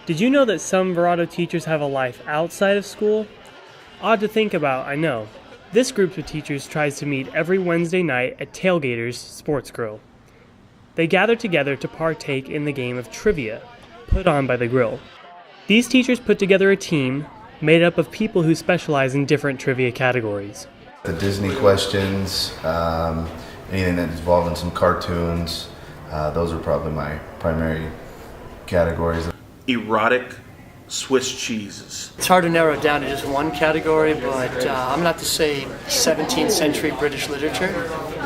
Did you know that some Verado teachers have a life outside of school? Odd to think about, I know. This group of teachers tries to meet every Wednesday night at Tailgaters Sports Grill. They gather together to partake in the game of trivia, put on by the grill. These teachers put together a team made up of people who specialize in different trivia categories. The Disney questions, anything that's involved in some cartoons, those are probably my primary categories. Erotic Swiss cheeses. It's hard to narrow it down to just one category, but I'm gonna have to say 17th century British literature.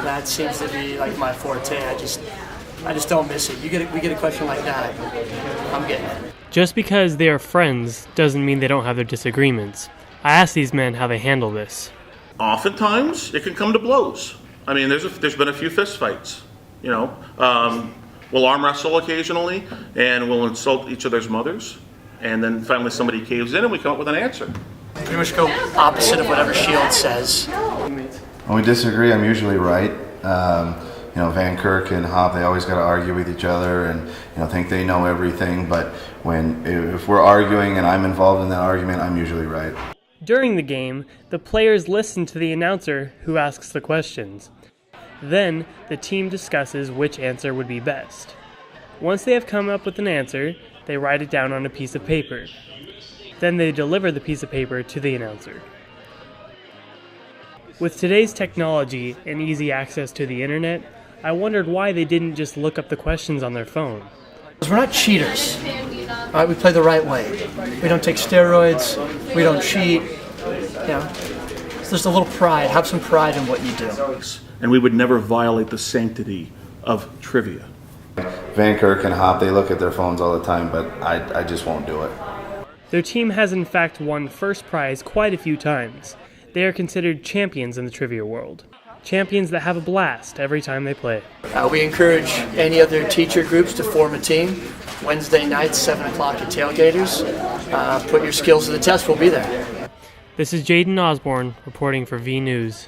That seems to be like my forte. I just don't miss it. We get a question like that, I'm getting it. Just because they are friends doesn't mean they don't have their disagreements. I asked these men how they handle this. Oftentimes, it can come to blows. I mean, there's been a few fist fights. We'll arm wrestle occasionally, and we'll insult each other's mothers, and then finally somebody caves in, and we come up with an answer. Pretty much go opposite of whatever Shield says. When we disagree, I'm usually right. Van Kirk and Hop, they always got to argue with each other and think they know everything. But if we're arguing and I'm involved in that argument, I'm usually right. During the game, the players listen to the announcer who asks the questions. Then, the team discusses which answer would be best. Once they have come up with an answer, they write it down on a piece of paper. Then they deliver the piece of paper to the announcer. With today's technology and easy access to the internet, I wondered why they didn't just look up the questions on their phone. We're not cheaters. Right, we play the right way. We don't take steroids. We don't cheat. So there's a little pride. Have some pride in what you do. And we would never violate the sanctity of trivia. Van Kirk and Hop, they look at their phones all the time, but I just won't do it. Their team has in fact won first prize quite a few times. They are considered champions in the trivia world. Champions that have a blast every time they play. We encourage any other teacher groups to form a team. Wednesday nights, 7 o'clock at Tailgaters. Put your skills to the test, we'll be there. This is Jaden Osborne reporting for V News.